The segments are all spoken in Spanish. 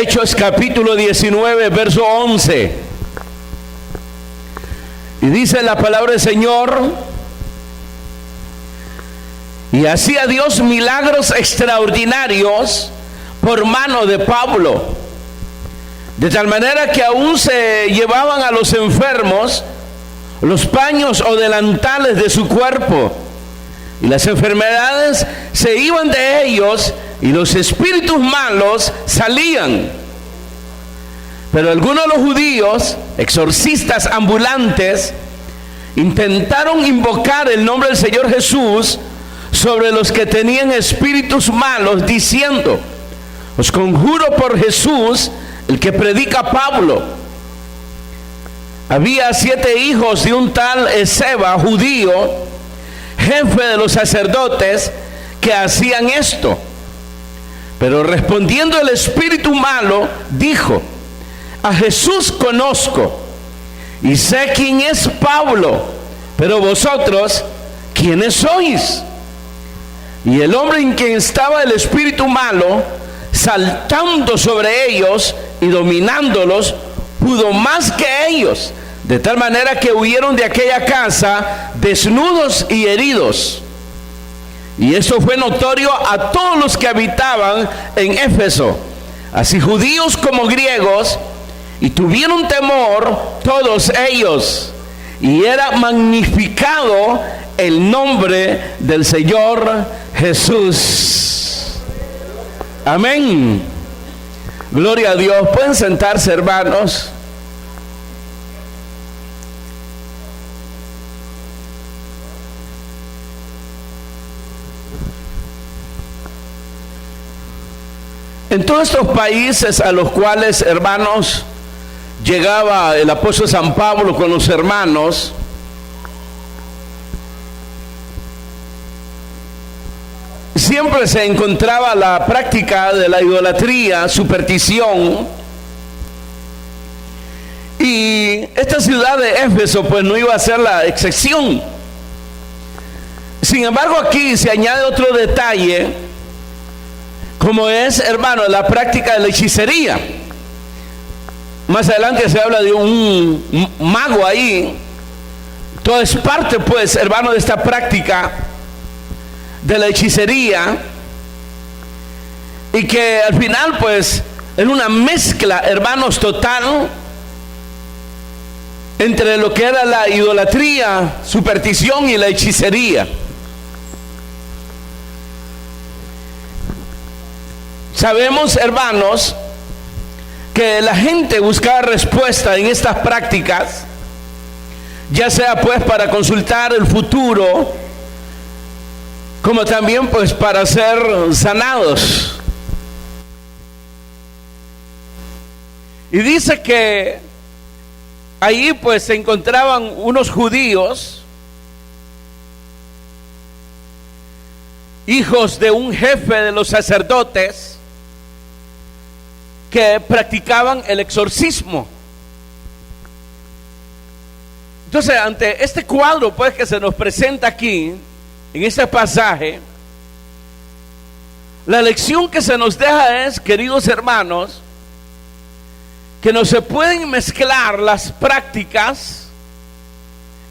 Hechos capítulo 19, verso 11. Y dice la palabra del Señor: y hacía Dios milagros extraordinarios por mano de Pablo, de tal manera que aún se llevaban a los enfermos los paños o delantales de su cuerpo, y las enfermedades se iban de ellos, y los espíritus malos salían. Pero algunos de los judíos, exorcistas ambulantes, intentaron invocar el nombre del Señor Jesús sobre los que tenían espíritus malos, diciendo: os conjuro por Jesús, el que predica Pablo. Había 7 hijos de un tal Esceva, judío, jefe de los sacerdotes, que hacían esto. Pero respondiendo el espíritu malo, dijo: a Jesús conozco y sé quién es Pablo, pero vosotros, ¿quiénes sois? Y el hombre en quien estaba el espíritu malo, saltando sobre ellos y dominándolos, pudo más que ellos, de tal manera que huyeron de aquella casa desnudos y heridos. Y esto fue notorio a todos los que habitaban en Éfeso, así judíos como griegos, y tuvieron temor todos ellos, y era magnificado el nombre del Señor Jesús. Amén. Gloria a Dios. Pueden sentarse, hermanos. En todos estos países a los cuales, hermanos, llegaba el apóstol San Pablo con los hermanos, siempre se encontraba la práctica de la idolatría, superstición. Y esta ciudad de Éfeso pues no iba a ser la excepción. Sin embargo, aquí se añade otro detalle, como es, hermano, la práctica de la hechicería. Más adelante se habla de un mago ahí. Todo es parte, pues, hermano, de esta práctica de la hechicería, y que al final, pues, es una mezcla, hermanos, total entre lo que era la idolatría, superstición y la hechicería. Sabemos, hermanos, que la gente buscaba respuesta en estas prácticas, ya sea pues para consultar el futuro, como también pues para ser sanados. Y dice que ahí pues se encontraban unos judíos, hijos de un jefe de los sacerdotes, que practicaban el exorcismo. Entonces, ante este cuadro pues que se nos presenta aquí en este pasaje, la lección que se nos deja es, queridos hermanos, que no se pueden mezclar las prácticas,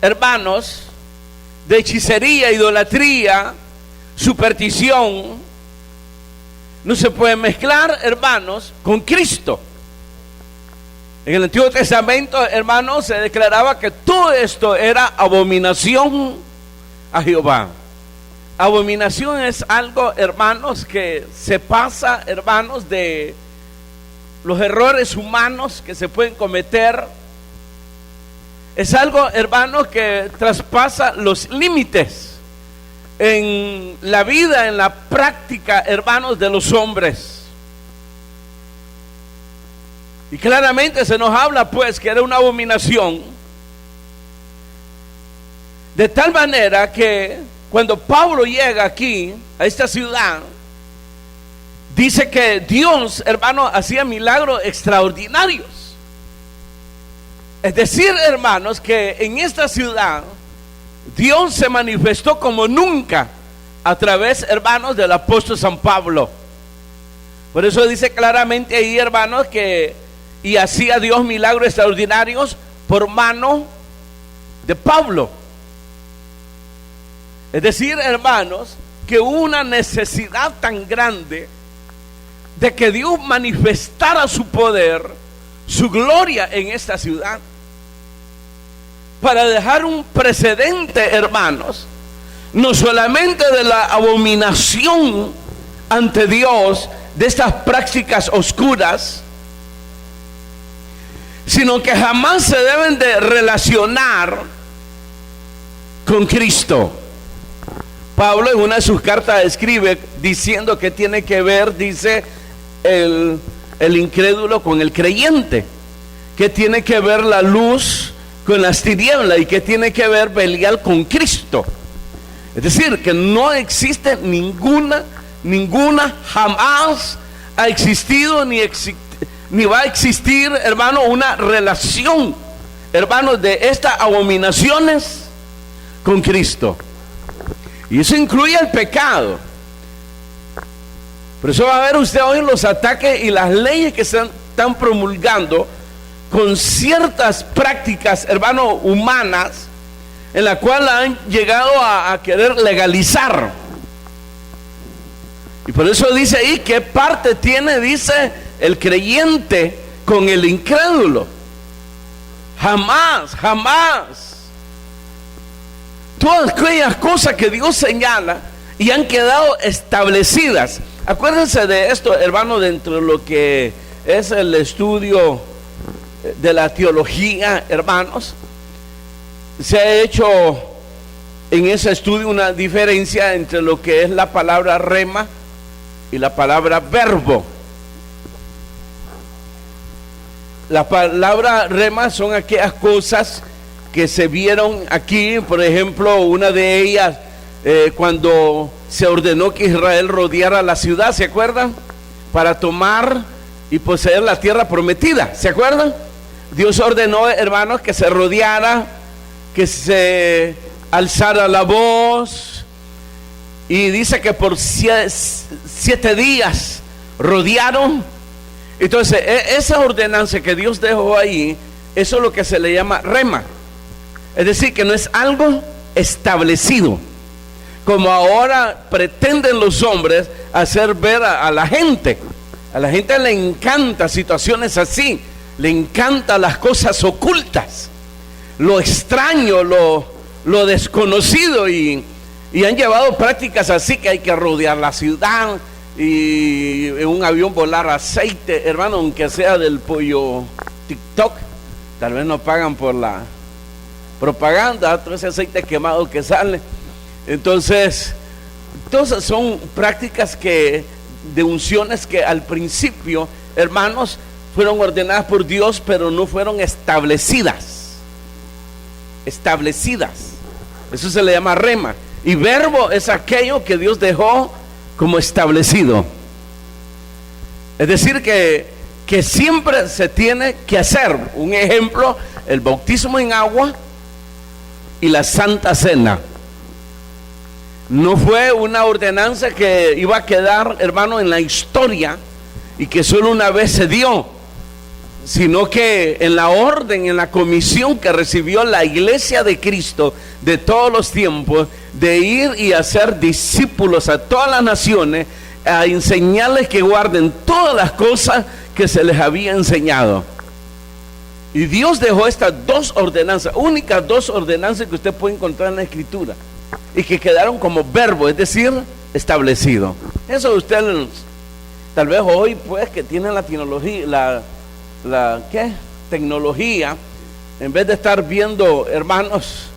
hermanos, de hechicería, idolatría, superstición. No se puede mezclar, hermanos, con Cristo. En el Antiguo Testamento, hermanos, se declaraba que todo esto era abominación a Jehová. Abominación es algo, hermanos, que se pasa, hermanos, de los errores humanos que se pueden cometer. Es algo, hermanos, que traspasa los límites en la vida, en la práctica, hermanos, de los hombres. Y claramente se nos habla pues que era una abominación, de tal manera que cuando Pablo llega aquí a esta ciudad, dice que Dios, hermano, hacía milagros extraordinarios. Es decir, hermanos, que en esta ciudad Dios se manifestó como nunca a través, hermanos, del apóstol San Pablo. Por eso dice claramente ahí, hermanos, que y hacía Dios milagros extraordinarios por mano de Pablo. Es decir, hermanos, que hubo una necesidad tan grande de que Dios manifestara su poder, su gloria en esta ciudad, para dejar un precedente, hermanos, no solamente de la abominación ante Dios de estas prácticas oscuras, sino que jamás se deben de relacionar con Cristo. Pablo en una de sus cartas escribe diciendo que tiene que ver, dice, el incrédulo con el creyente, que tiene que ver la luz con las tinieblas y que tiene que ver Belial con Cristo. Es decir, que no existe ninguna, jamás ha existido ni va a existir, hermano, una relación, hermano, de estas abominaciones con Cristo. Y eso incluye el pecado. Por eso va a ver usted hoy los ataques y las leyes que se están promulgando con ciertas prácticas, hermano, humanas, en la cual han llegado a querer legalizar. Y por eso dice ahí, ¿qué parte tiene, dice, el creyente con el incrédulo? Jamás, jamás. Todas aquellas cosas que Dios señala y han quedado establecidas. Acuérdense de esto, hermano, dentro de lo que es el estudio de la teología, hermanos. Se ha hecho en ese estudio una diferencia entre lo que es la palabra rema y la palabra verbo. La palabra rema son aquellas cosas que se vieron aquí. Por ejemplo, una de ellas, cuando se ordenó que Israel rodeara la ciudad, ¿se acuerdan? Para tomar y poseer la tierra prometida, ¿se acuerdan? Dios ordenó, hermanos, que se rodeara, que se alzara la voz, y dice que por 7 días rodearon. Entonces, esa ordenanza que Dios dejó ahí, eso es lo que se le llama rema. Es decir, que no es algo establecido, como ahora pretenden los hombres hacer ver a la gente. A la gente le encanta situaciones así, le encantan las cosas ocultas, lo extraño, lo desconocido, y han llevado prácticas así, que hay que rodear la ciudad y en un avión volar aceite, hermano, aunque sea del pollo TikTok. Tal vez no pagan por la propaganda, todo ese aceite quemado que sale. Entonces son prácticas de unciones que al principio, hermanos, fueron ordenadas por Dios, pero no fueron establecidas. Eso se le llama rema. Y verbo es aquello que Dios dejó como establecido. Es decir, que siempre se tiene que hacer. Un ejemplo, el bautismo en agua y la Santa Cena. No fue una ordenanza que iba a quedar, hermano, en la historia y que solo una vez se dio, sino que en la orden, en la comisión que recibió la iglesia de Cristo de todos los tiempos, de ir y hacer discípulos a todas las naciones, a enseñarles que guarden todas las cosas que se les había enseñado. Y Dios dejó estas 2 ordenanzas, únicas 2 ordenanzas que usted puede encontrar en la Escritura, y que quedaron como verbo, es decir, establecido. Eso usted, tal vez hoy, pues, que tiene la tecnología, tecnología, en vez de estar viendo, hermanos,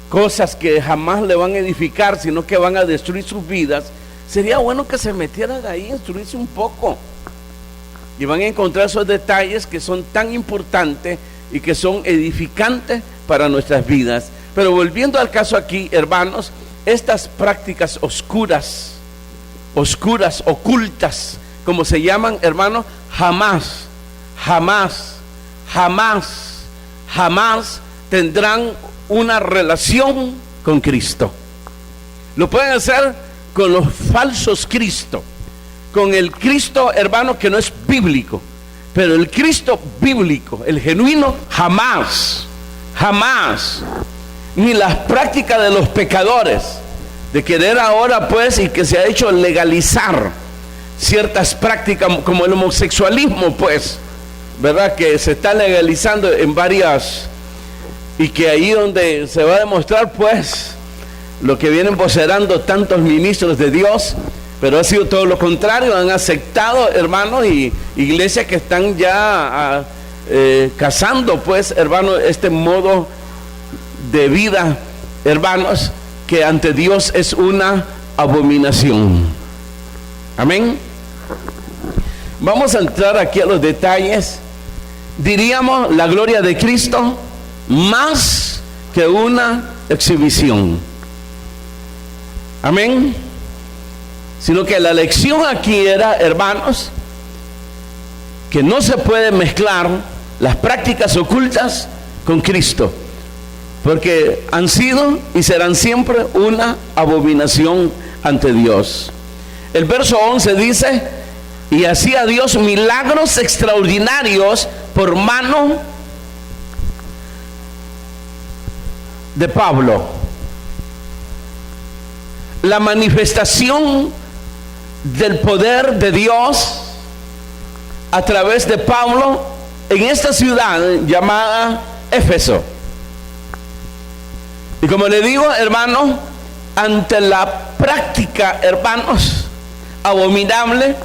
cosas que jamás le van a edificar, sino que van a destruir sus vidas, sería bueno que se metieran ahí, instruirse un poco, y van a encontrar esos detalles que son tan importantes y que son edificantes para nuestras vidas. Pero volviendo al caso aquí, hermanos, estas prácticas oscuras, ocultas, como se llaman, hermanos, jamás tendrán una relación con Cristo. Lo pueden hacer con los falsos Cristo, con el Cristo, hermano, que no es bíblico. Pero el Cristo bíblico, el genuino, jamás, ni las prácticas de los pecadores, de querer ahora pues, y que se ha hecho legalizar ciertas prácticas como el homosexualismo pues, ¿verdad? Que se está legalizando en varias, y que ahí donde se va a demostrar pues lo que vienen vocerando tantos ministros de Dios, pero ha sido todo lo contrario. Han aceptado, hermanos, y iglesias que están ya casando pues, hermanos, este modo de vida, hermanos, que ante Dios es una abominación. Amén. Vamos a entrar aquí a los detalles. Diríamos la gloria de Cristo más que una exhibición. Amén. Sino que la lección aquí era, hermanos, que no se puede mezclar las prácticas ocultas con Cristo, porque han sido y serán siempre una abominación ante Dios. El verso 11 dice: y hacía Dios milagros extraordinarios por mano de Pablo. La manifestación del poder de Dios a través de Pablo en esta ciudad llamada Éfeso. Y como le digo, hermanos, ante la práctica, hermanos, abominable,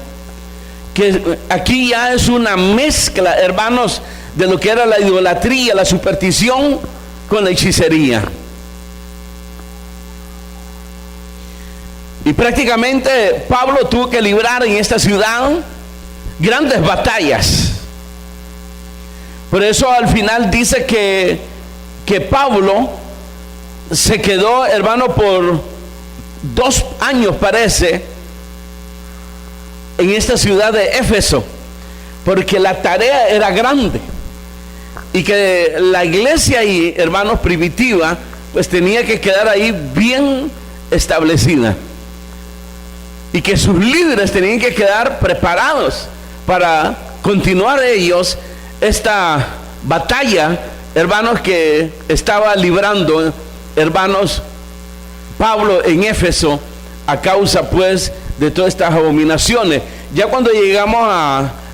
que aquí ya es una mezcla, hermanos, de lo que era la idolatría, la superstición con la hechicería. Y prácticamente Pablo tuvo que librar en esta ciudad grandes batallas. Por eso al final dice que Pablo se quedó, hermano, por 2 años parece en esta ciudad de Éfeso, porque la tarea era grande y que la iglesia ahí, hermanos, primitiva, pues tenía que quedar ahí bien establecida, y que sus líderes tenían que quedar preparados para continuar ellos esta batalla, hermanos, que estaba librando, hermanos, Pablo en Éfeso, a causa pues de todas estas abominaciones. Ya cuando llegamos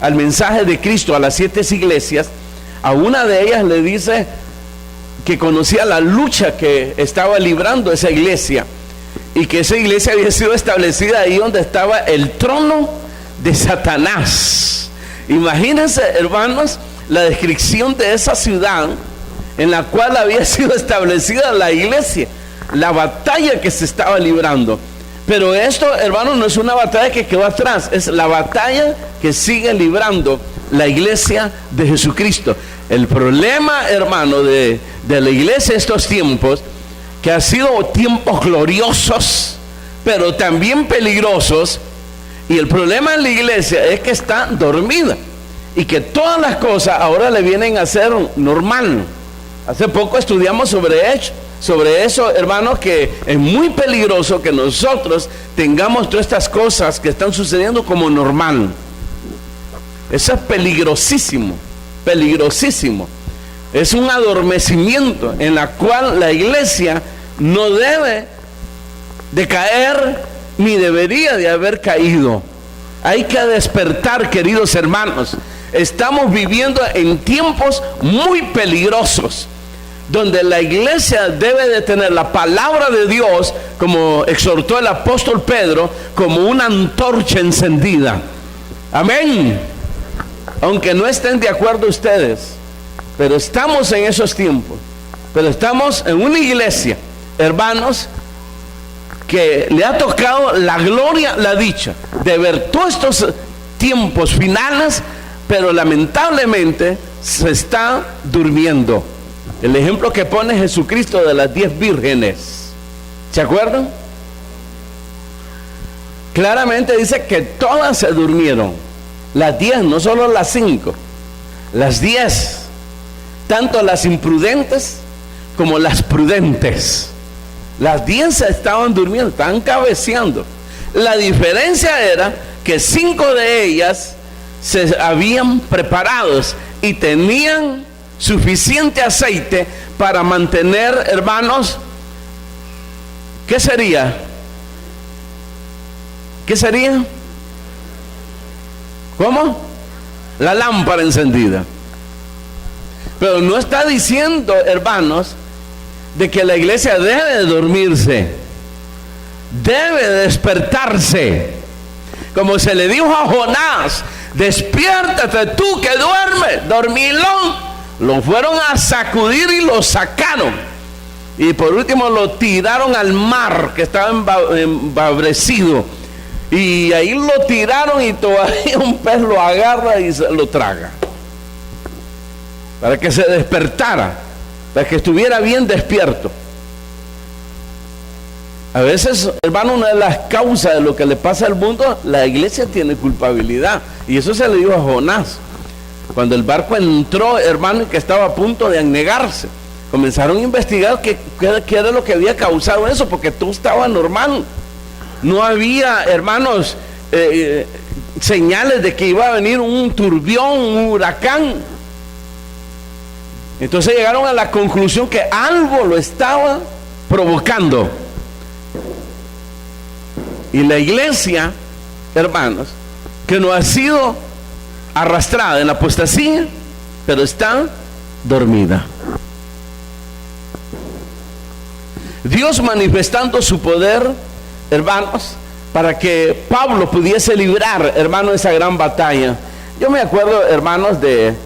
al mensaje de Cristo a las 7 iglesias, a una de ellas le dice que conocía la lucha que estaba librando esa iglesia, y que esa iglesia había sido establecida ahí donde estaba el trono de Satanás. Imagínense, hermanos, la descripción de esa ciudad en la cual había sido establecida la iglesia, la batalla que se estaba librando. Pero esto, hermanos, no es una batalla que quedó atrás, es la batalla que sigue librando la iglesia de Jesucristo. El problema, hermano, de la iglesia de estos tiempos, que ha sido tiempos gloriosos, pero también peligrosos, y el problema en la iglesia es que está dormida, y que todas las cosas ahora le vienen a ser normal. Hace poco estudiamos sobre eso, hermanos, que es muy peligroso que nosotros tengamos todas estas cosas que están sucediendo como normal. Eso es peligrosísimo, peligrosísimo. Es un adormecimiento en la cual la iglesia no debe de caer, ni debería de haber caído. Hay que despertar, queridos hermanos. Estamos viviendo en tiempos muy peligrosos, donde la iglesia debe de tener la palabra de Dios, como exhortó el apóstol Pedro, como una antorcha encendida. Amén. Aunque no estén de acuerdo ustedes, pero estamos en esos tiempos. Pero estamos en una iglesia, hermanos, que le ha tocado la gloria, la dicha de ver todos estos tiempos finales, pero lamentablemente se está durmiendo. El ejemplo que pone Jesucristo de las 10 vírgenes, ¿se acuerdan? Claramente dice que todas se durmieron. Las 10, no solo las 5, las 10. Tanto las imprudentes como las prudentes. Las 10 estaban durmiendo, estaban cabeceando. La diferencia era que 5 de ellas se habían preparados y tenían suficiente aceite para mantener, hermanos, ¿qué sería? ¿Qué sería? ¿Cómo? La lámpara encendida. Pero no está diciendo, hermanos, de que la iglesia debe de dormirse, debe de despertarse, como se le dijo a Jonás: despiértate tú que duermes, dormilón. Lo fueron a sacudir y lo sacaron, y por último lo tiraron al mar, que estaba embabrecido, y ahí lo tiraron, y todavía un pez lo agarra y se lo traga, para que se despertara, para que estuviera bien despierto. A veces, hermano, una de las causas de lo que le pasa al mundo, la iglesia tiene culpabilidad, y eso se le dijo a Jonás cuando el barco entró, hermano, y que estaba a punto de anegarse. Comenzaron a investigar qué era lo que había causado eso, porque todo estaba normal. No había, hermanos, señales de que iba a venir un turbión, un huracán. Entonces llegaron a la conclusión que algo lo estaba provocando. Y la iglesia, hermanos, que no ha sido arrastrada en la apostasía, pero está dormida. Dios manifestando su poder, hermanos, para que Pablo pudiese librar, hermanos, esa gran batalla. Yo me acuerdo, hermanos, de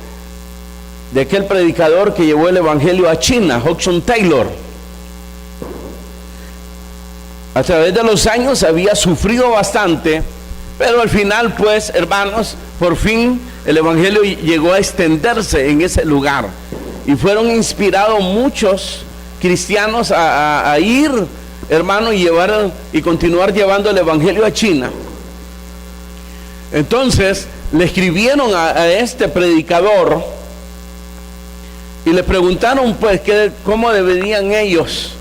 aquel predicador que llevó el evangelio a China, Hudson Taylor. A través de los años había sufrido bastante, pero al final, pues, hermanos, por fin el evangelio llegó a extenderse en ese lugar, y fueron inspirados muchos cristianos a ir, hermano, y continuar llevando el evangelio a China. Entonces le escribieron a este predicador y le preguntaron, pues, cómo deberían ellos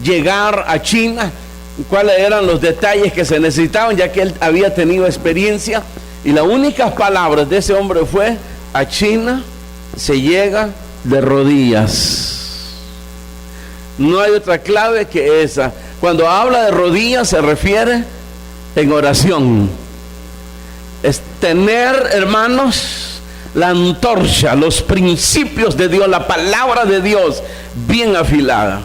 llegar a China, cuáles eran los detalles que se necesitaban, ya que él había tenido experiencia. Y las únicas palabras de ese hombre fue: a China se llega de rodillas. No hay otra clave que esa. Cuando habla de rodillas se refiere en oración. Es tener, hermanos, la antorcha, los principios de Dios, la palabra de Dios bien afilada.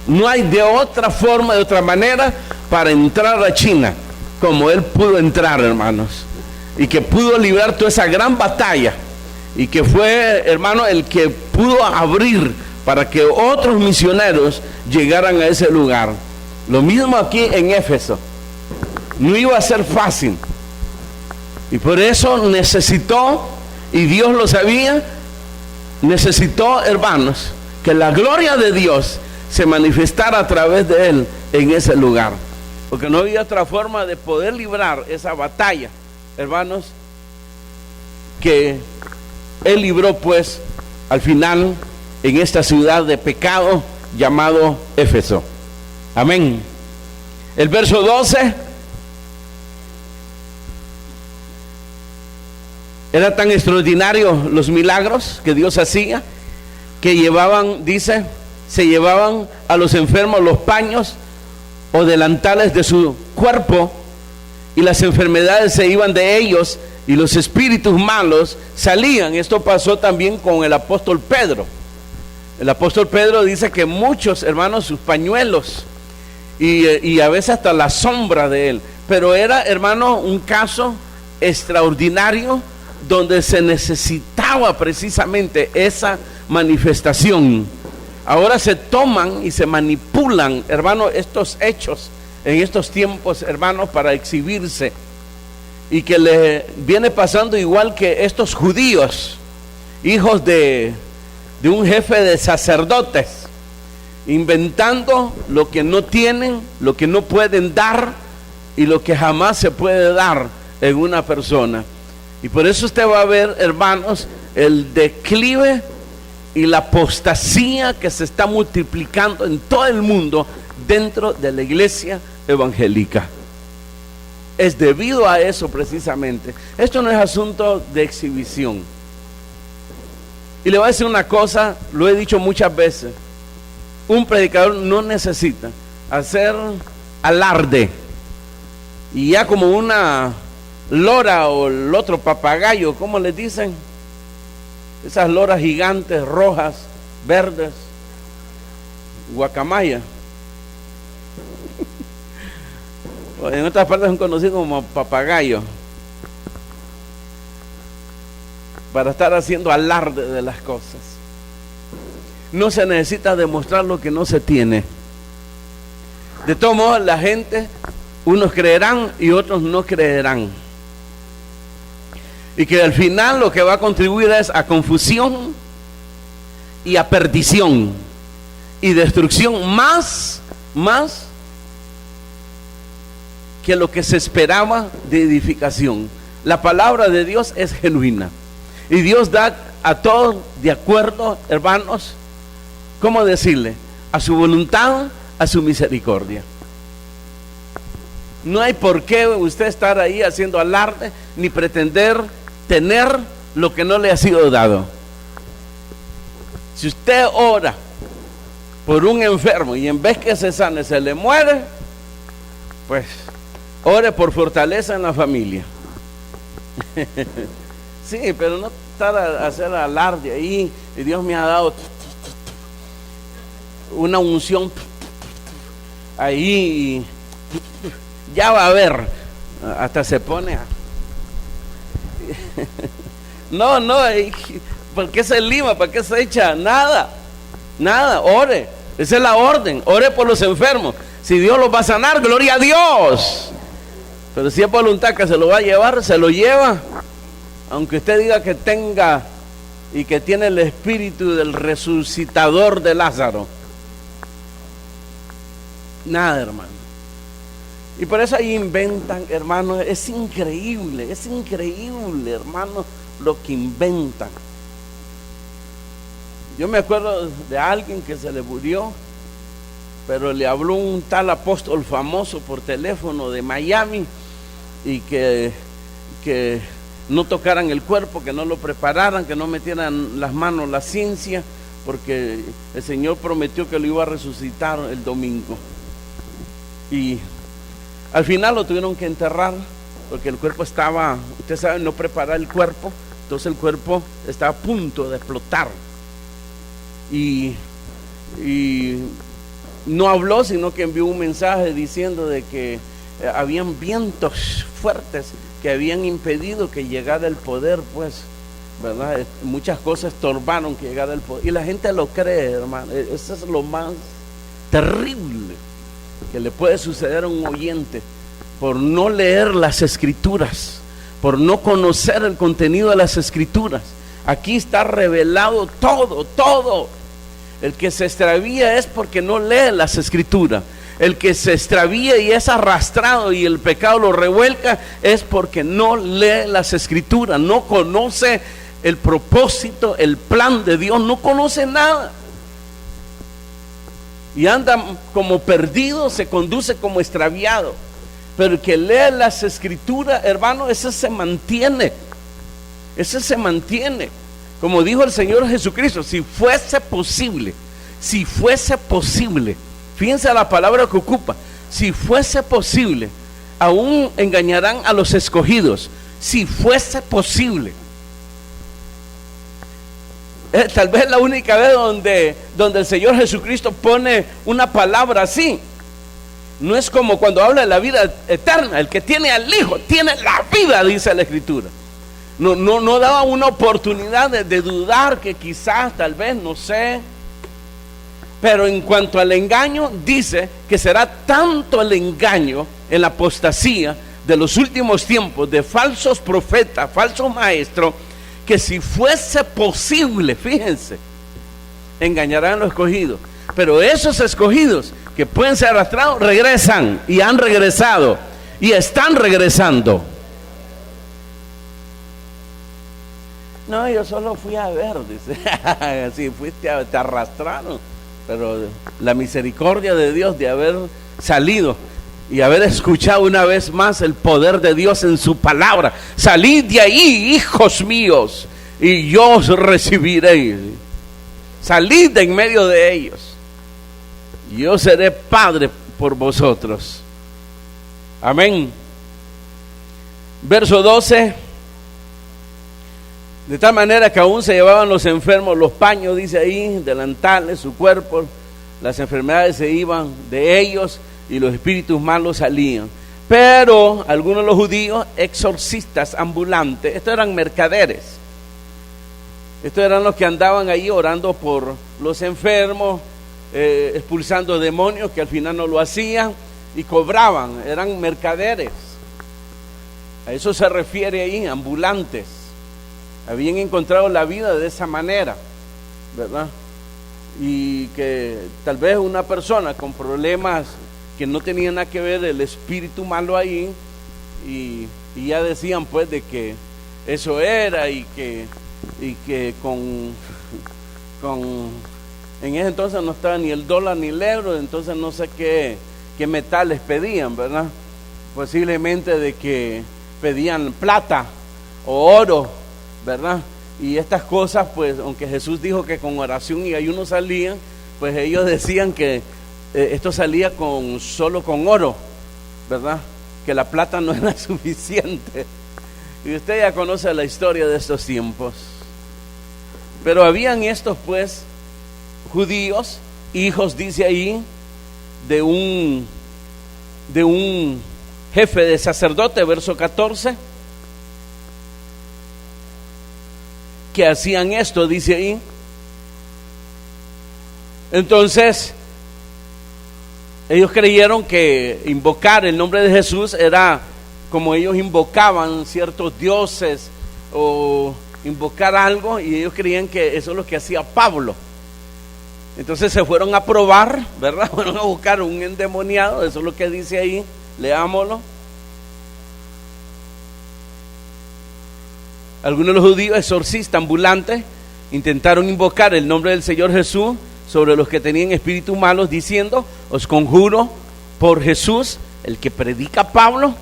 No hay de otra forma, de otra manera para entrar a China como él pudo entrar, hermanos, y que pudo librar toda esa gran batalla, y que fue, hermano, el que pudo abrir para que otros misioneros llegaran a ese lugar. Lo mismo aquí en Éfeso. No iba a ser fácil, y por eso necesitó, y Dios lo sabía, necesitó, hermanos, que la gloria de Dios se manifestara a través de él en ese lugar, porque no había otra forma de poder librar esa batalla, hermanos, que él libró, pues, al final en esta ciudad de pecado llamado Éfeso. Amén. El verso 12: era tan extraordinario los milagros que Dios hacía, que llevaban, dice, se llevaban a los enfermos los paños o delantales de su cuerpo, y las enfermedades se iban de ellos, y los espíritus malos salían. Esto pasó también con el apóstol Pedro. El apóstol Pedro dice que muchos, hermanos, sus pañuelos, y a veces hasta la sombra de él. Pero era, hermano, un caso extraordinario donde se necesitaba precisamente esa manifestación. Ahora se toman y se manipulan, hermano, estos hechos en estos tiempos, hermanos, para exhibirse, y que le viene pasando igual que estos judíos, hijos de un jefe de sacerdotes, inventando lo que no tienen, lo que no pueden dar, y lo que jamás se puede dar en una persona. Y por eso usted va a ver, hermanos, el declive y la apostasía que se está multiplicando en todo el mundo dentro de la iglesia evangélica. es debido a eso precisamente. Esto no es asunto de exhibición. Y le voy a decir una cosa, lo he dicho muchas veces. Un predicador no necesita hacer alarde. Y ya como una lora o el otro papagayo, ¿cómo les dicen? Esas loras gigantes, rojas, verdes, guacamaya. En otras partes son conocidos como papagayos. Para estar haciendo alarde de las cosas. No se necesita demostrar lo que no se tiene. De todos modos, la gente, unos creerán y otros no creerán. Y que al final lo que va a contribuir es a confusión y a perdición y destrucción más que lo que se esperaba de edificación. La palabra de Dios es genuina. Y Dios da a todos de acuerdo, hermanos, ¿cómo decirle? A su voluntad, a su misericordia. No hay por qué usted estar ahí haciendo alarde, ni pretender tener lo que no le ha sido dado. Si usted ora por un enfermo y en vez que se sane, se le muere, pues ore por fortaleza en la familia. Sí, pero no estar a hacer alarde ahí. Y Dios me ha dado una unción ahí. Ya va a ver. Hasta se pone a... No, ¿por qué se lima? ¿Para qué se echa? Nada, ore. Esa es la orden. Ore por los enfermos. Si Dios los va a sanar, gloria a Dios. Pero si es voluntad que se lo va a llevar, se lo lleva. Aunque usted diga que tenga y que tiene el espíritu del resucitador de Lázaro. Nada, hermano. Y por eso ahí inventan, hermano, es increíble, hermano, lo que inventan. Yo me acuerdo de alguien que se le murió, pero le habló un tal apóstol famoso por teléfono de Miami y que no tocaran el cuerpo, que no lo prepararan, que no metieran las manos la ciencia, porque el Señor prometió que lo iba a resucitar el domingo. Y al final lo tuvieron que enterrar, porque el cuerpo estaba, usted sabe, no preparar el cuerpo, entonces el cuerpo estaba a punto de explotar. Y no habló, sino que envió un mensaje diciendo de que habían vientos fuertes que habían impedido que llegara el poder, pues, ¿verdad? Muchas cosas estorbaron que llegara el poder. Y la gente lo cree, hermano. Eso es lo más terrible que le puede suceder a un oyente por no leer las escrituras, por no conocer el contenido de las escrituras. Aquí está revelado todo. El que se extravía es porque no lee las escrituras. El que se extravía y es arrastrado y el pecado lo revuelca es porque no lee las escrituras, no conoce el propósito, el plan de Dios, no conoce nada. Y anda como perdido, se conduce como extraviado. Pero el que lee las escrituras, hermano, ese se mantiene. Como dijo el Señor Jesucristo, si fuese posible, fíjense la palabra que ocupa, si fuese posible, aún engañarán a los escogidos, si fuese posible. Tal vez la única vez donde el Señor Jesucristo pone una palabra así. No es como cuando habla de la vida eterna. El que tiene al Hijo tiene la vida, dice la Escritura. No daba una oportunidad de dudar, que quizás, tal vez, no sé. Pero en cuanto al engaño, dice que será tanto el engaño en la apostasía de los últimos tiempos, de falsos profetas, falsos maestros, que si fuese posible, fíjense, engañarán a los escogidos. Pero esos escogidos que pueden ser arrastrados, regresan y han regresado y están regresando. No, yo solo fui a ver, dice. Si fuiste, te arrastraron. Pero la misericordia de Dios de haber salido. y haber escuchado una vez más el poder de Dios en su palabra. Salid de ahí, hijos míos, y yo os recibiré. Salid de en medio de ellos, y yo seré padre por vosotros. Amén. Verso 12. De tal manera que aún se llevaban los enfermos los paños, dice ahí, delantales, su cuerpo, las enfermedades se iban de ellos y los espíritus malos salían. Pero algunos de los judíos, exorcistas ambulantes, estos eran mercaderes, estos eran los que andaban ahí orando por los enfermos, expulsando demonios que al final no lo hacían y cobraban, eran mercaderes. A eso se refiere ahí, ambulantes. Habían encontrado la vida de esa manera, ¿verdad? Y que tal vez una persona con problemas que no tenían nada que ver, el espíritu malo ahí, y ya decían pues de que eso era, y que con en ese entonces no estaba ni el dólar ni el euro, entonces no sé qué metales pedían, ¿verdad? Posiblemente de que pedían plata o oro, ¿verdad? Y estas cosas, pues, aunque Jesús dijo que con oración y ayuno salían, pues ellos decían que esto salía solo con oro, ¿verdad? Que la plata no era suficiente. Y usted ya conoce la historia de estos tiempos. Pero habían estos, pues, judíos, hijos, dice ahí, de un jefe de sacerdote, verso 14, que hacían esto, dice ahí. Entonces ellos creyeron que invocar el nombre de Jesús era como ellos invocaban ciertos dioses o invocar algo, y ellos creían que eso es lo que hacía Pablo. Entonces se fueron a probar, ¿verdad? Fueron a buscar un endemoniado, eso es lo que dice ahí, leámoslo. Algunos de los judíos, exorcistas ambulantes, intentaron invocar el nombre del Señor Jesús sobre los que tenían espíritus malos, diciendo: os conjuro por Jesús, el que predica Pablo,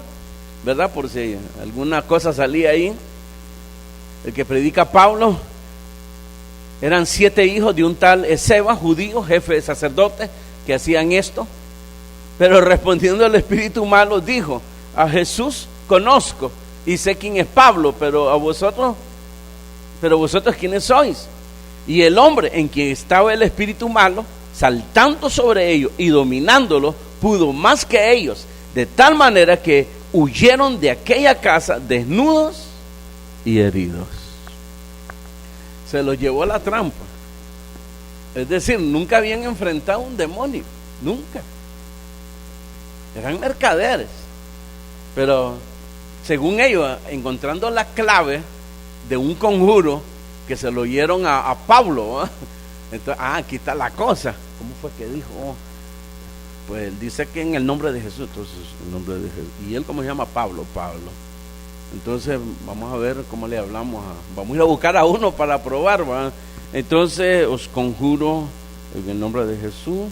¿verdad? Por si alguna cosa salía ahí, el que predica Pablo. Eran 7 hijos de un tal Esceva, judío, jefe de sacerdotes, que hacían esto. Pero respondiendo el espíritu malo, dijo: a Jesús conozco y sé quién es Pablo, pero vosotros quiénes sois. Y el hombre en quien estaba el espíritu malo, saltando sobre ellos y dominándolo, pudo más que ellos, de tal manera que huyeron de aquella casa desnudos y heridos. Se los llevó a la trampa. Es decir, nunca habían enfrentado un demonio, nunca. Eran mercaderes, pero según ellos, encontrando la clave de un conjuro, que se lo oyeron a Pablo, ¿eh? Entonces, aquí está la cosa. ¿Cómo fue que dijo? Pues él dice que en el nombre de Jesús. Entonces, el nombre de Jesús. ¿Y él cómo se llama? Pablo. Entonces vamos a ver cómo le hablamos vamos a ir a buscar a uno para probar, ¿verdad? Entonces os conjuro en el nombre de Jesús.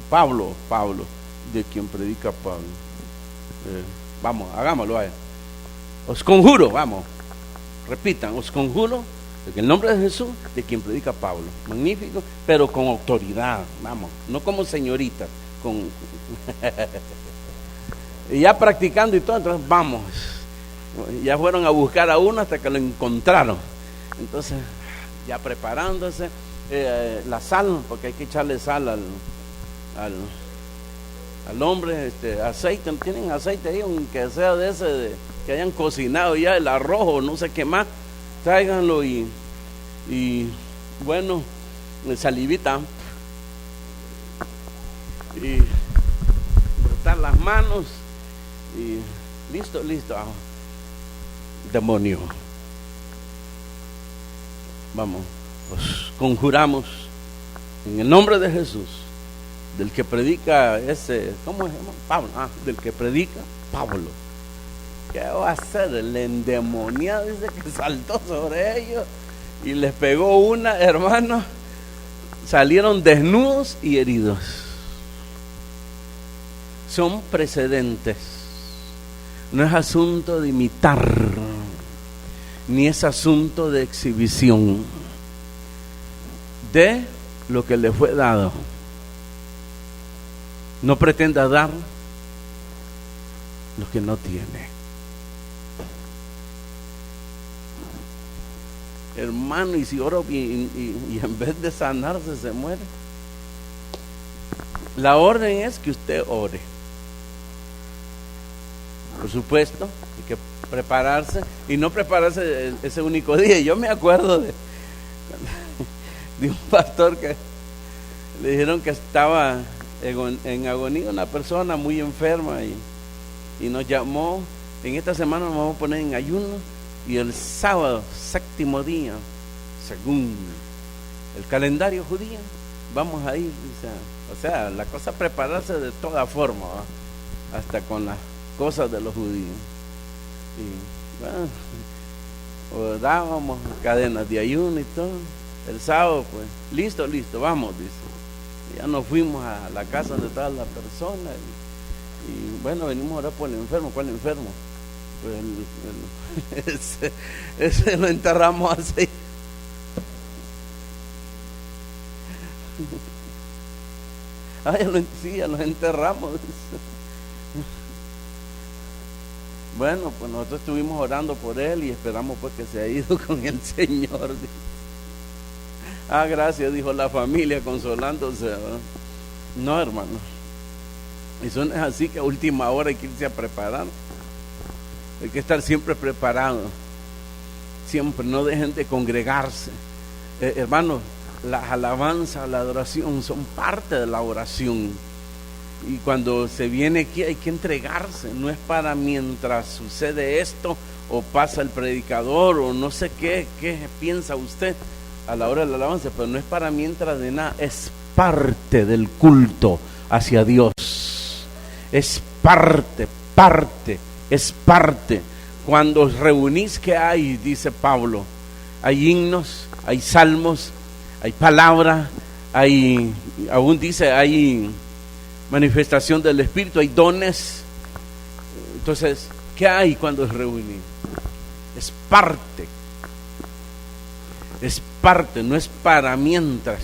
Pablo, de quien predica Pablo. Vamos, hagámoslo a él. Os conjuro, vamos, repitan: os conjuro en el nombre de Jesús, de quien predica Pablo. Magnífico, pero con autoridad, vamos, no como señoritas, con y ya practicando y todo. Entonces vamos, ya fueron a buscar a uno hasta que lo encontraron. Entonces ya preparándose, la sal, porque hay que echarle sal al hombre, aceite. ¿Tienen aceite ahí? Aunque sea de ese que hayan cocinado ya el arroz o no sé qué más, tráiganlo y bueno, salivita y brotar las manos y listo. Demonio, vamos, os conjuramos en el nombre de Jesús, del que predica ¿cómo se llama? Pablo. Del que predica Pablo. ¿Qué va a hacer? El endemoniado dice que saltó sobre ellos y les pegó una, hermano. Salieron desnudos y heridos. son precedentes. No es asunto de imitar, ni es asunto de exhibición. De lo que le fue dado. No pretenda dar lo que no tiene. Hermano, y si oro y en vez de sanarse se muere. La orden es que usted ore. Por supuesto, hay que prepararse, y no prepararse ese único día. Yo me acuerdo de un pastor que le dijeron que estaba en agonía, una persona muy enferma, y nos llamó: en esta semana nos vamos a poner en ayuno, y el sábado, séptimo día, según el calendario judío, vamos a ir. O sea, la cosa es prepararse de toda forma, ¿va? Hasta con las cosas de los judíos. Y bueno, o dábamos cadenas de ayuno y todo. El sábado, pues, listo, vamos, dice. Y ya nos fuimos a la casa donde estaba la persona, y bueno, venimos a orar por el enfermo. ¿Cuál enfermo? Pues ese lo enterramos así. Ya lo enterramos. Bueno, pues nosotros estuvimos orando por él y esperamos pues que se haya ido con el Señor. Gracias, dijo la familia consolándose, ¿verdad? No, hermano, eso no es así, que a última hora hay que irse a preparar. Hay que estar siempre preparado. Siempre, no dejen de congregarse. Hermano, las alabanzas, la adoración son parte de la oración. Y cuando se viene aquí hay que entregarse. No es para mientras sucede esto, o pasa el predicador, o no sé qué piensa usted a la hora de la alabanza, pero no es para mientras de nada. Es parte del culto hacia Dios. Es parte. Es parte. Cuando os reunís, ¿qué hay? Dice Pablo. Hay himnos, hay salmos, hay palabra, aún dice, hay manifestación del Espíritu, hay dones. Entonces, ¿qué hay cuando os reunís? Es parte. Es parte, no es para mientras,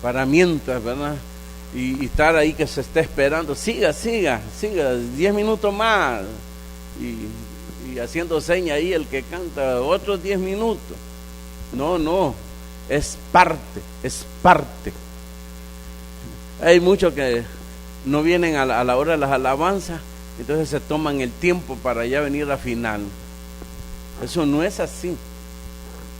¿verdad? Y estar ahí que se está esperando, siga, 10 minutos más, y haciendo seña ahí el que canta, otros 10 minutos. No, es parte. Hay muchos que no vienen a la hora de las alabanzas, entonces se toman el tiempo para ya venir a final. Eso no es así.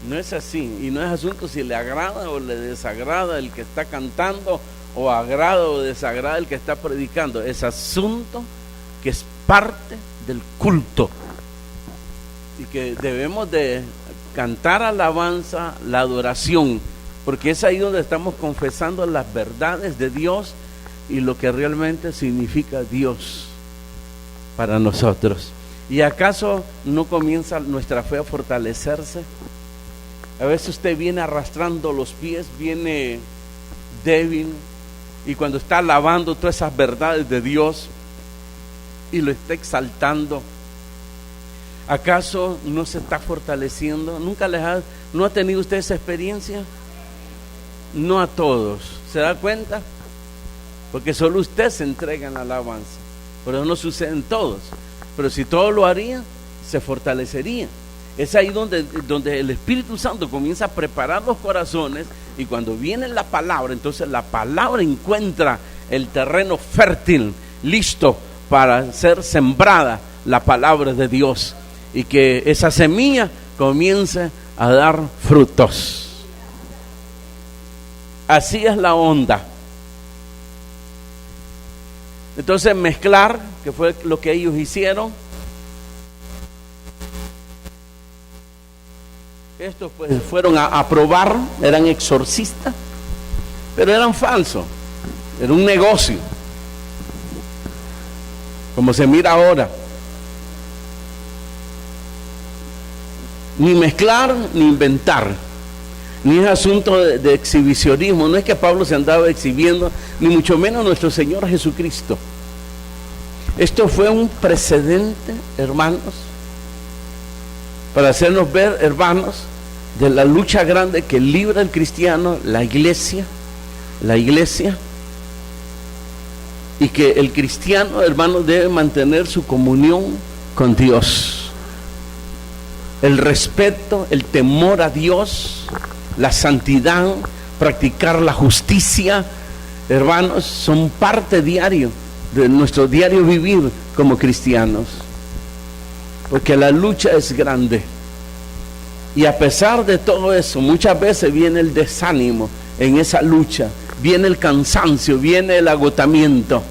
Y no es asunto si le agrada o le desagrada el que está cantando, o agrada o desagrada el que está predicando. Es asunto que es parte del culto, y que debemos de cantar alabanza, la adoración, porque es ahí donde estamos confesando las verdades de Dios y lo que realmente significa Dios para nosotros. ¿Y acaso no comienza nuestra fe a fortalecerse? A veces usted viene arrastrando los pies, viene débil, y cuando está alabando todas esas verdades de Dios y lo está exaltando, ¿acaso no se está fortaleciendo? ¿No ha tenido usted esa experiencia? No a todos, ¿se da cuenta? Porque solo usted se entrega en la alabanza, pero no sucede en todos. Pero si todos lo harían, se fortalecería. Es ahí donde el Espíritu Santo comienza a preparar los corazones, y cuando viene la palabra, entonces la palabra encuentra el terreno fértil, listo para ser sembrada la palabra de Dios, y que esa semilla comience a dar frutos. Así es la onda. Entonces, mezclar, que fue lo que ellos hicieron. Estos pues fueron a probar, eran exorcistas, pero eran falsos, era un negocio, como se mira ahora. Ni mezclar, ni inventar, ni es asunto de exhibicionismo. No es que Pablo se andaba exhibiendo, ni mucho menos nuestro Señor Jesucristo. Esto fue un precedente, hermanos, para hacernos ver, hermanos, de la lucha grande que libra el cristiano, la iglesia, y que el cristiano, hermanos, debe mantener su comunión con Dios. El respeto, el temor a Dios, la santidad, practicar la justicia, hermanos, son parte diario de nuestro diario vivir como cristianos, porque la lucha es grande. Y a pesar de todo eso, muchas veces viene el desánimo en esa lucha, viene el cansancio, viene el agotamiento,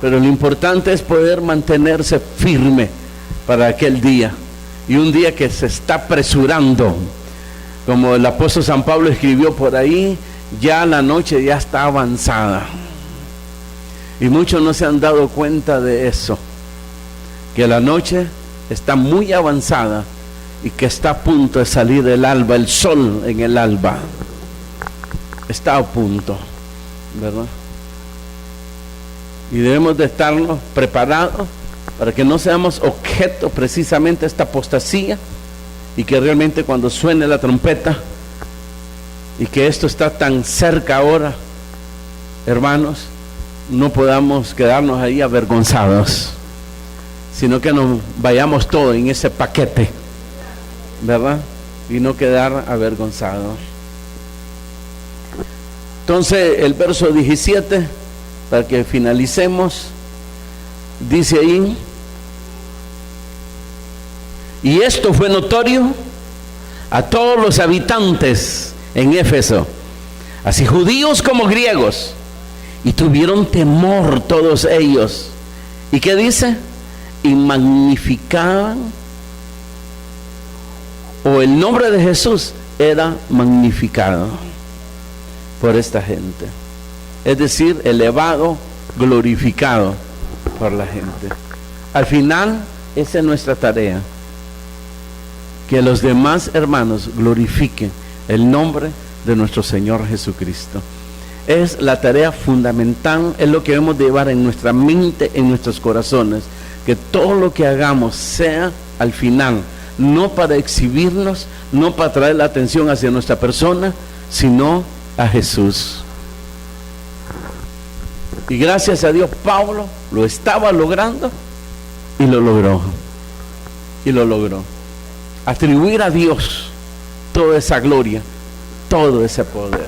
pero lo importante es poder mantenerse firme para aquel día, y un día que se está apresurando, como el apóstol San Pablo escribió por ahí, ya la noche ya está avanzada, y muchos no se han dado cuenta de eso, que la noche está muy avanzada y que está a punto de salir el alba, el sol en el alba está a punto, ¿verdad? Y debemos de estarnos preparados para que no seamos objeto precisamente de esta apostasía, y que realmente cuando suene la trompeta y que esto está tan cerca ahora, hermanos, no podamos quedarnos ahí avergonzados, sino que nos vayamos todos en ese paquete, ¿verdad? Y no quedar avergonzados. Entonces el verso 17, para que finalicemos, dice ahí: y esto fue notorio a todos los habitantes en Éfeso, así judíos como griegos, y tuvieron temor todos ellos. ¿Y qué dice? Y magnificaban, o el nombre de Jesús era magnificado por esta gente, es decir, elevado, glorificado por la gente. Al final, esa es nuestra tarea, que los demás hermanos glorifiquen el nombre de nuestro Señor Jesucristo. Es la tarea fundamental, es lo que debemos de llevar en nuestra mente, en nuestros corazones, que todo lo que hagamos sea al final, no para exhibirnos, no para traer la atención hacia nuestra persona, sino a Jesús. Y gracias a Dios, Pablo lo estaba logrando y lo logró. Atribuir a Dios toda esa gloria, todo ese poder.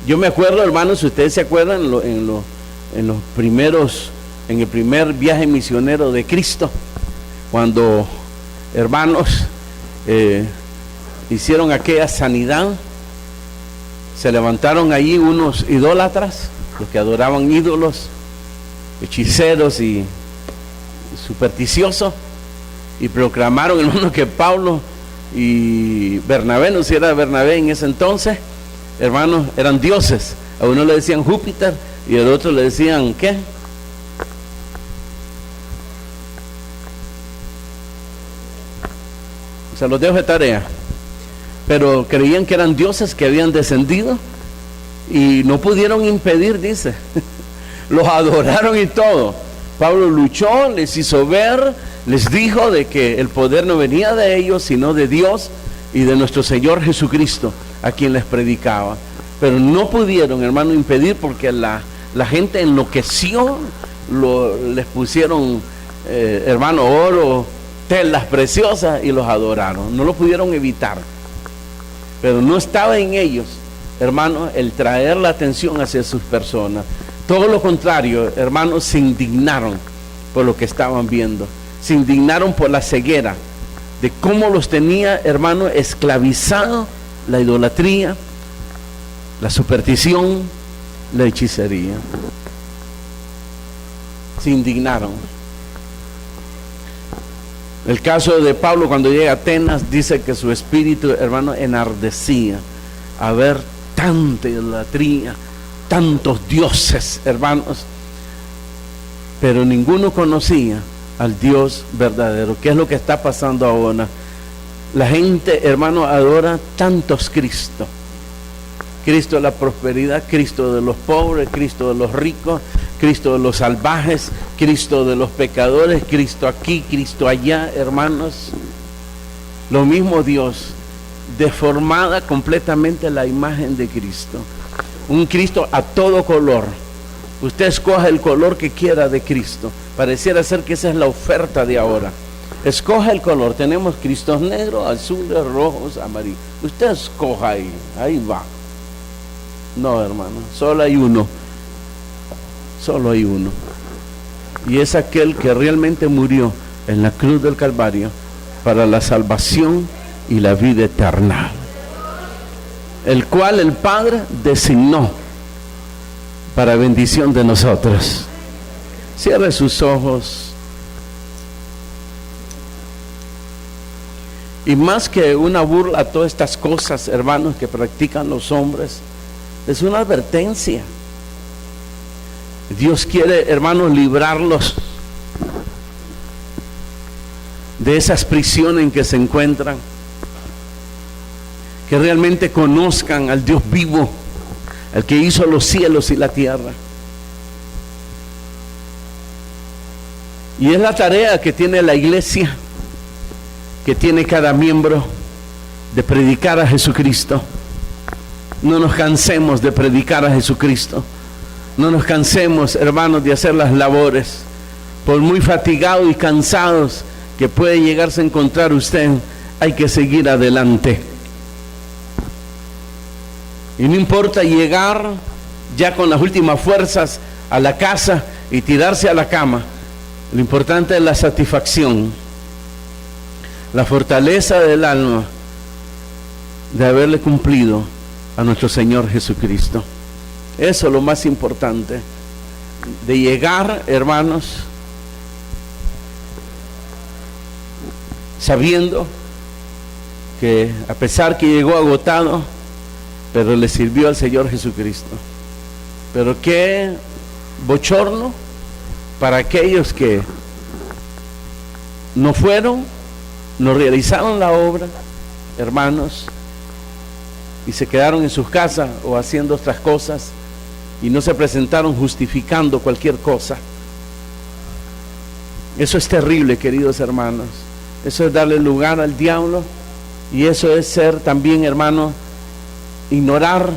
Yo me acuerdo, hermanos, si ustedes se acuerdan, en el primer viaje misionero de Cristo, cuando, hermanos, hicieron aquella sanidad, se levantaron allí unos idólatras, los que adoraban ídolos, hechiceros y supersticiosos, y proclamaron, hermano, que Pablo y Bernabé, no sé si era Bernabé en ese entonces, hermanos, eran dioses. A uno le decían Júpiter y al otro le decían ¿qué? O sea, los dejo de tarea. Pero creían que eran dioses que habían descendido y no pudieron impedir, dice. Los adoraron y todo. Pablo luchó, les hizo ver, les dijo de que el poder no venía de ellos, sino de Dios y de nuestro Señor Jesucristo, a quien les predicaba. Pero no pudieron, hermano, impedir, porque la gente enloqueció, les pusieron, hermano, oro, telas preciosas, y los adoraron. No lo pudieron evitar. Pero no estaba en ellos, hermano, el traer la atención hacia sus personas. Todo lo contrario, hermanos, se indignaron por lo que estaban viendo. Se indignaron por la ceguera de cómo los tenía, hermano, esclavizado la idolatría, la superstición, la hechicería. Se indignaron. El caso de Pablo, cuando llega a Atenas, dice que su espíritu, hermano, enardecía a ver tanta idolatría, tantos dioses, hermanos, pero ninguno conocía al Dios verdadero. ¿Qué es lo que está pasando ahora? La gente, hermano, adora tantos Cristo. Cristo de la prosperidad, Cristo de los pobres, Cristo de los ricos, Cristo de los salvajes, Cristo de los pecadores, Cristo aquí, Cristo allá, hermanos. Lo mismo Dios, deformada completamente la imagen de Cristo. Un Cristo a todo color. Usted escoja el color que quiera de Cristo. Pareciera ser que esa es la oferta de ahora. Escoja el color. Tenemos Cristos negros, azules, rojos, amarillos. Usted escoja ahí va. No, hermano, solo hay uno. Solo hay uno. Y es aquel que realmente murió en la cruz del Calvario para la salvación y la vida eterna, el cual el Padre designó para bendición de nosotros. Cierre sus ojos. Y más que una burla a todas estas cosas, hermanos, que practican los hombres, es una advertencia. Dios quiere, hermanos, librarlos de esas prisiones en que se encuentran, que realmente conozcan al Dios vivo, el que hizo los cielos y la tierra. Y es la tarea que tiene la iglesia, que tiene cada miembro, de predicar a Jesucristo. No nos cansemos de predicar a Jesucristo. No nos cansemos, hermanos, de hacer las labores. Por muy fatigados y cansados que puede llegarse a encontrar usted, hay que seguir adelante. Y no importa llegar ya con las últimas fuerzas a la casa y tirarse a la cama. Lo importante es la satisfacción, la fortaleza del alma de haberle cumplido a nuestro Señor Jesucristo. Eso es lo más importante, de llegar, hermanos, sabiendo que a pesar que llegó agotado, pero le sirvió al Señor Jesucristo. Pero qué bochorno para aquellos que no fueron, no realizaron la obra, hermanos, y se quedaron en sus casas o haciendo otras cosas y no se presentaron justificando cualquier cosa. Eso es terrible, queridos hermanos. Eso es darle lugar al diablo, y eso es ser también, hermanos, ignorar,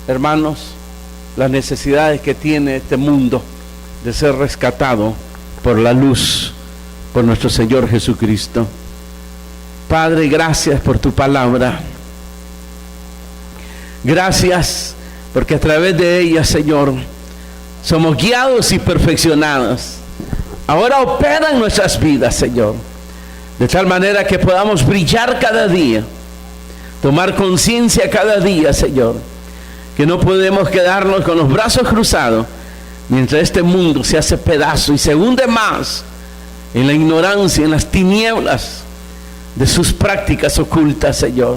hermanos, las necesidades que tiene este mundo de ser rescatado por la luz, por nuestro Señor Jesucristo. Padre, gracias por tu palabra. Gracias porque a través de ella, Señor, somos guiados y perfeccionados. Ahora opera en nuestras vidas, Señor, de tal manera que podamos brillar cada día, tomar conciencia cada día, Señor, que no podemos quedarnos con los brazos cruzados mientras este mundo se hace pedazo y se hunde más en la ignorancia, en las tinieblas de sus prácticas ocultas, Señor.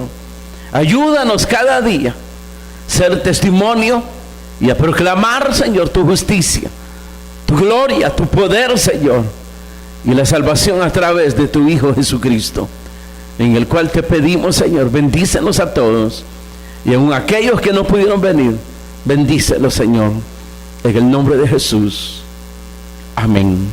Ayúdanos cada día a ser testimonio y a proclamar, Señor, tu justicia, tu gloria, tu poder, Señor, y la salvación a través de tu Hijo Jesucristo, en el cual te pedimos, Señor, bendícenos a todos, y aun aquellos que no pudieron venir, bendícelos, Señor, en el nombre de Jesús. Amén.